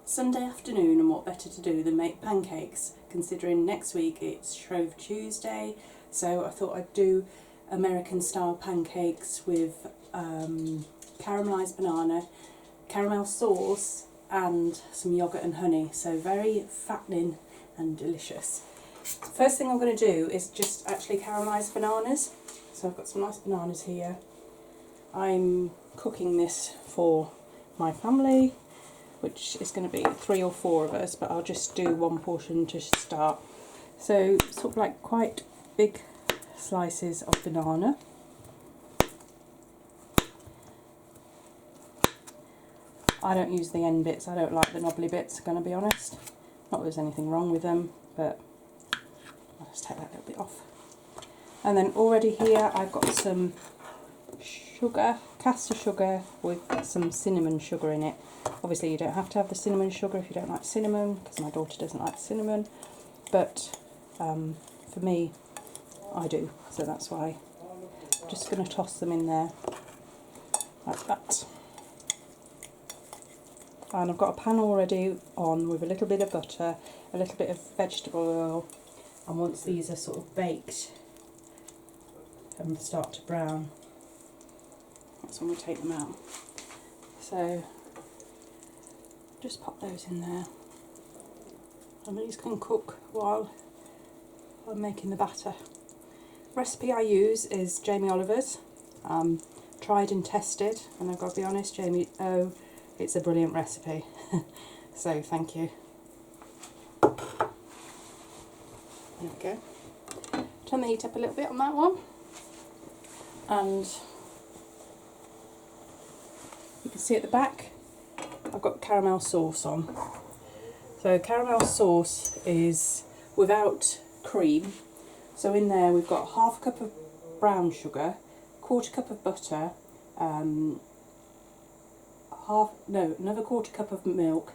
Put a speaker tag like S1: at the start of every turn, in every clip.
S1: Sunday afternoon, and what better to do than make pancakes, considering next week it's Shrove Tuesday. So I thought I'd do American style pancakes with caramelised banana, caramel sauce and some yoghurt and honey. So very fattening and delicious. First thing I'm going to do is just actually caramelise bananas. So I've got some nice bananas here. I'm cooking this for my family, which is going to be 3 or 4 of us, but I'll just do one portion to start. So sort of like quite big slices of banana. I don't use the end bits, I don't like the knobbly bits, I'm going to be honest. Not that there's anything wrong with them, but I'll just take that little bit off. And then already here I've got some sugar, caster sugar with some cinnamon sugar in it. Obviously you don't have to have the cinnamon sugar if you don't like cinnamon, because my daughter doesn't like cinnamon, but for me I do, so that's why I'm just going to toss them in there like that. And I've got a pan already on with a little bit of butter, a little bit of vegetable oil, and once these are sort of baked and start to brown, that's when we take them out. So just pop those in there, and these can cook while I'm making the batter. Recipe I use is Jamie Oliver's, tried and tested, and I've got to be honest, Jamie, it's a brilliant recipe. So thank you. There we go. Turn the heat up a little bit on that one, and you can see at the back I've got caramel sauce on. So caramel sauce is without cream. So in there we've got half a cup of brown sugar, 1/4 cup of butter, another 1/4 cup of milk,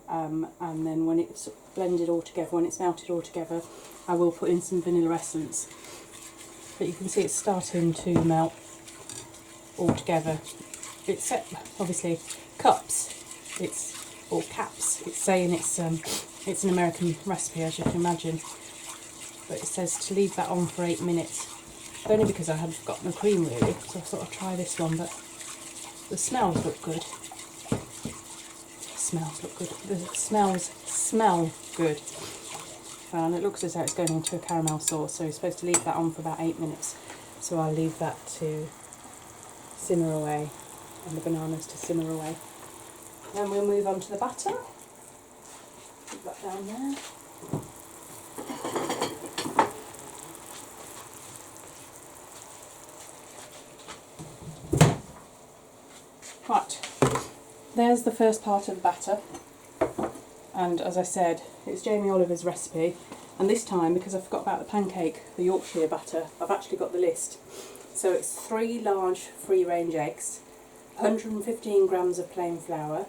S1: and then when it's blended all together, when it's melted all together, I will put in some vanilla essence. But you can see it's starting to melt all together. It's set, obviously, cups, or caps. It's saying it's an American recipe, as you can imagine, but it says to leave that on for 8 minutes. Only because I had forgotten the cream really, so I thought I'd try this one. But the smells look good. The smells smell good. And it looks as though it's going into a caramel sauce, so you're supposed to leave that on for about 8 minutes. So I'll leave that to simmer away, and the bananas to simmer away. Then we'll move on to the batter. Put that down there. Right, there's the first part of the batter, and as I said, it's Jamie Oliver's recipe, and this time, because I forgot about the pancake, the Yorkshire batter, I've actually got the list. So it's 3 large free-range eggs, 115 grams of plain flour,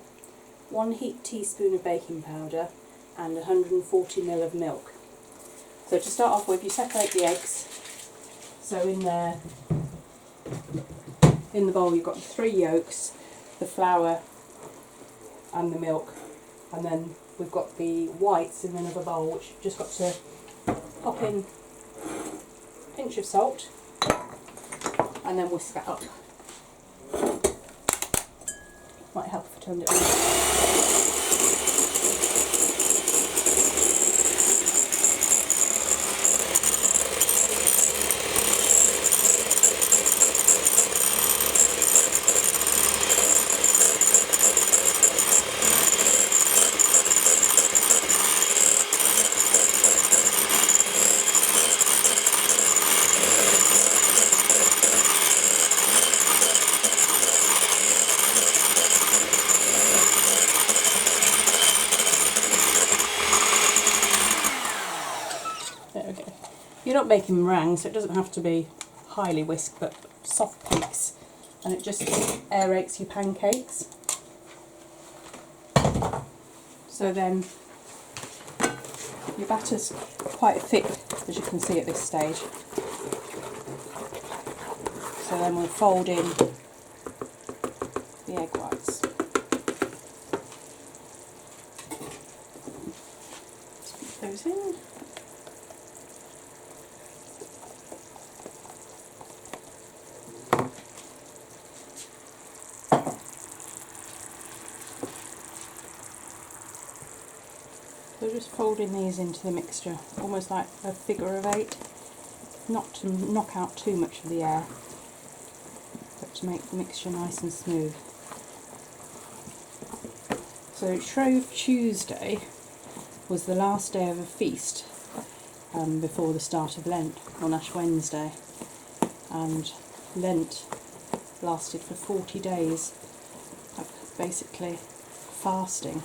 S1: 1 heaped teaspoon of baking powder, and 140 ml of milk. So to start off with, you separate the eggs. So in there, in the bowl, you've got the 3 yolks, the flour and the milk, and then we've got the whites in another bowl, which you've just got to pop in a pinch of salt and then whisk that up. Might help if I turned it on. You're not making meringue, so it doesn't have to be highly whisked, but soft peaks, and it just aerates your pancakes. So then your batter's quite thick, as you can see at this stage. So then we'll fold in the egg whites. those in. So just folding these into the mixture, almost like a figure of 8, not to knock out too much of the air, but to make the mixture nice and smooth. So Shrove Tuesday was the last day of a feast before the start of Lent, on Ash Wednesday, and Lent lasted for 40 days, basically fasting.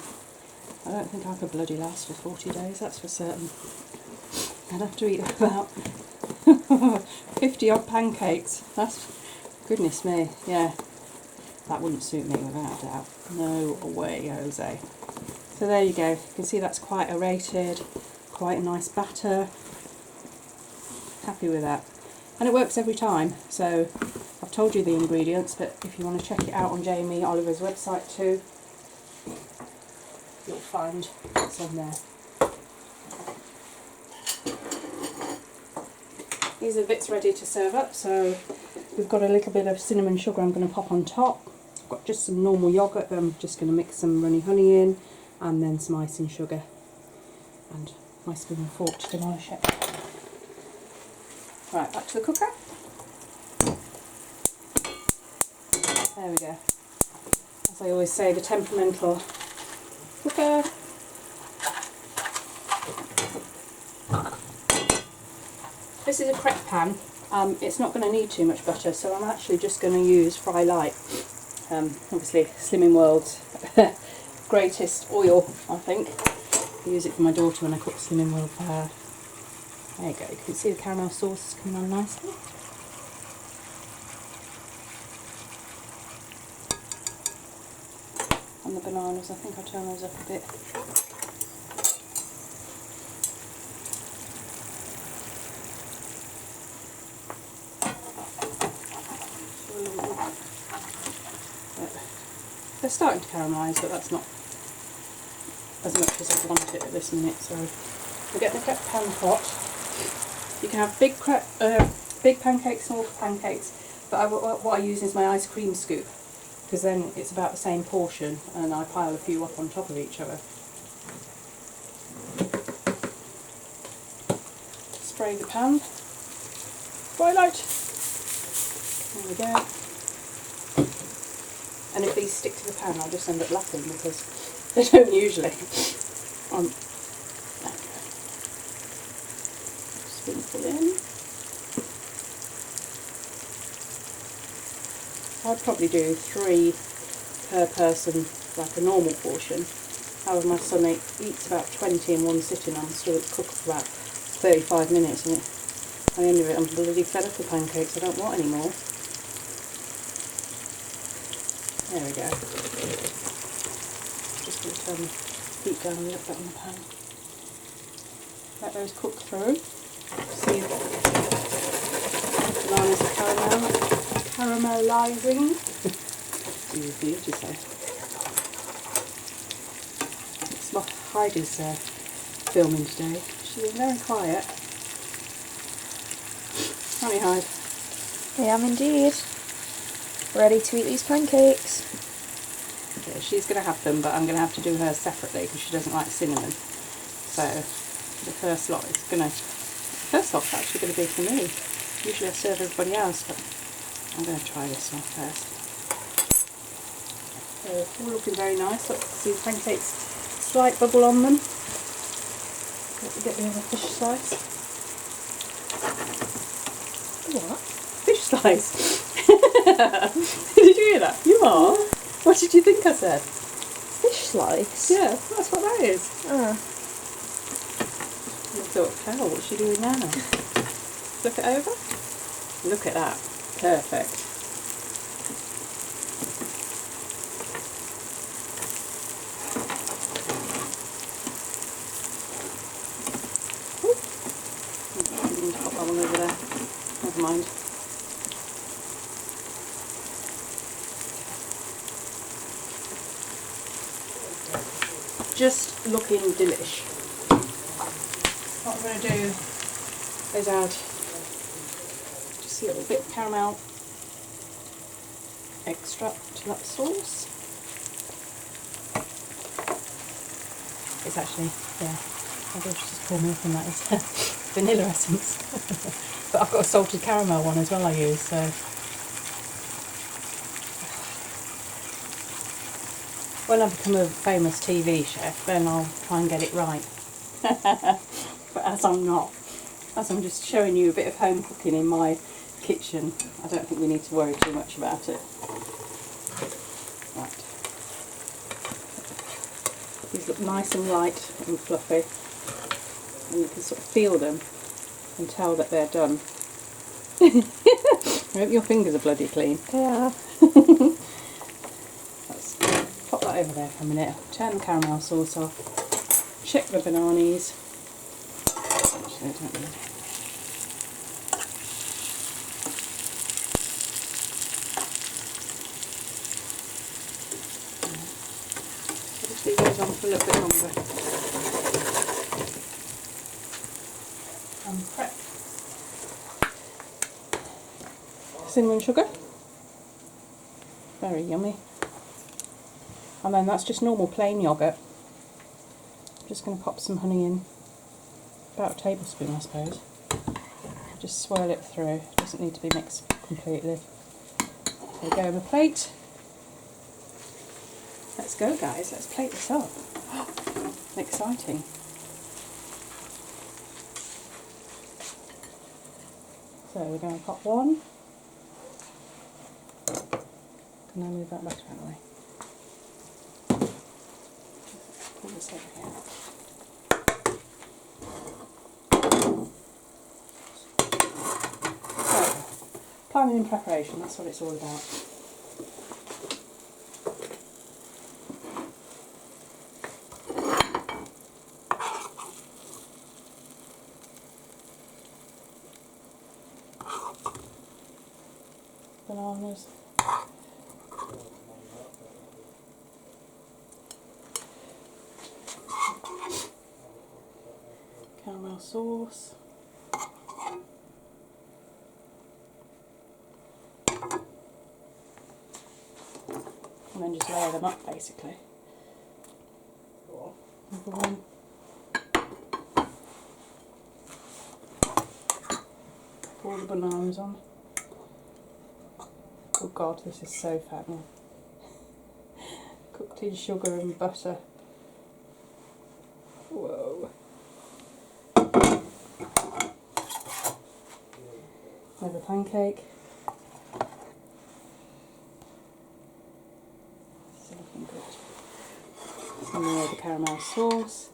S1: I don't think I could bloody last for 40 days, that's for certain. I'd have to eat about 50 odd pancakes. That's, goodness me, yeah. That wouldn't suit me without a doubt. No way, Jose. So there you go. You can see that's quite aerated, quite a nice batter. Happy with that. And it works every time. So I've told you the ingredients, but if you want to check it out on Jamie Oliver's website too, you'll find what's on there. These are the bits ready to serve up. So we've got a little bit of cinnamon sugar I'm going to pop on top. I've got just some normal yoghurt that I'm just going to mix some runny honey in, and then some icing sugar, and my spoon and fork to demolish it. Right, back to the cooker. There we go. As I always say, the temperamental cooker. This is a crepe pan. It's not going to need too much butter, so I'm actually just going to use Fry Light. Obviously, Slimming World's greatest oil, I think. I use it for my daughter when I cook Slimming World for her. There you go. You can see the caramel sauce is coming on nicely. And the bananas, I think I'll turn those up a bit. They're starting to caramelise, but that's not as much as I want it at this minute. So we'll get the crepe pan hot. You can have big pancakes, small pancakes, but what I use is my ice cream scoop, because then it's about the same portion and I pile a few up on top of each other. Spray the pan. Twilight. There we go. And if these stick to the pan, I'll just end up laughing because they don't usually. Spoonful in. I'd probably do 3 per person, like a normal portion. However, my son eats about 20 in one sitting. I'm still at the cooker for about 35 minutes, and at the end of it, I'm bloody fed up with pancakes. I don't want any more. There we go. Just going to turn the heat down a little bit on the pan. Let those cook through. See if the bananas are caramelising. Easy for you to say. Heidi's filming today. She was very quiet. Honey Hyde.
S2: I am indeed. Ready to eat these pancakes.
S1: Yeah, she's going to have them, but I'm going to have to do hers separately because she doesn't like cinnamon. So the first lot is going to... First lot's actually going to be for me. Usually I serve everybody else, but I'm going to try this one first. So all looking very nice. Look, see the pancakes, slight bubble on them. Let me get the other fish slice.
S2: What?
S1: Fish slice. Did you hear that? You are? What did you think I said?
S2: Fish slice?
S1: Yeah, that's what that is.
S2: Oh.
S1: I thought, cow, what's she doing now? Flip it over. Look at that. Perfect. I didn't mean to pop that one over there. Never mind. Just looking delish. what I'm going to do is add just a little bit of caramel extract to that sauce. It's actually, yeah, I will just pour milk in that. It's vanilla essence. But I've got a salted caramel one as well I use, so. When I become a famous TV chef, then I'll try and get it right. But as I'm not, as I'm just showing you a bit of home cooking in my kitchen, I don't think we need to worry too much about it. Right. These look nice and light and fluffy, and you can sort of feel them and tell that they're done. I hope your fingers are bloody clean.
S2: They are.
S1: Let's pop that over there for a minute. Turn the caramel sauce off. Check the bananas. Actually, I don't know. Just leave those on for a little bit longer. And prep cinnamon sugar. Very yummy. And then that's just normal plain yoghurt. I'm just going to pop some honey in. About a tablespoon, I suppose. Just swirl it through. It doesn't need to be mixed completely. There we go, the plate. Let's go, guys. Let's plate this up. Exciting. So we're going to pop one. Can I move that back out of the way? Pull this over here. So, planning and preparation, that's what it's all about. Bananas. Caramel sauce. And then just layer them up basically. Another one. Pour the bananas on. Oh god, this is so fattening. Cooked in sugar and butter. Whoa. Another pancake. This is looking good. Some more of the caramel sauce.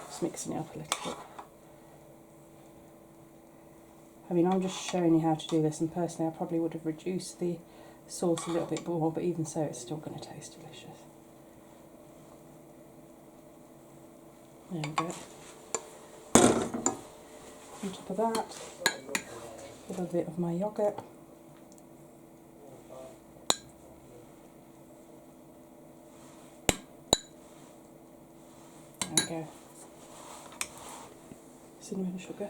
S1: Just mixing it up a little bit. I mean, I'm just showing you how to do this, and personally I probably would have reduced the sauce a little bit more, but even so it's still going to taste delicious. There we go. On top of that, a little bit of my yoghurt. There we go. Cinnamon sugar.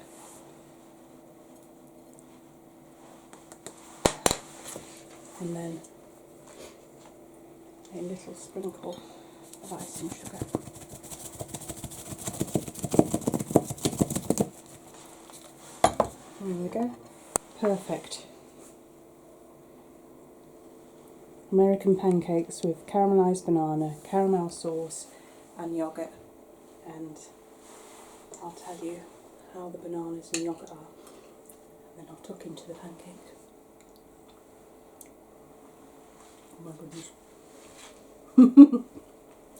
S1: And then a little sprinkle of icing sugar. There we go. Perfect. American pancakes with caramelised banana, caramel sauce and yoghurt. And I'll tell you how the bananas and yoghurt are. And then I'll tuck into the pancake. Oh my goodness.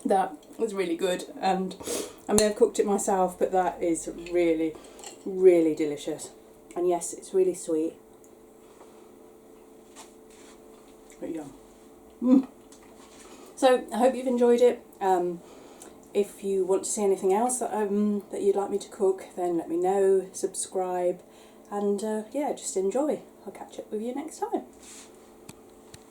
S1: That was really good, and I mean I've cooked it myself, but that is really, really delicious. And yes, it's really sweet. But yum. So I hope you've enjoyed it. If you want to see anything else that you'd like me to cook, then let me know, subscribe, and yeah, just enjoy. I'll catch up with you next time.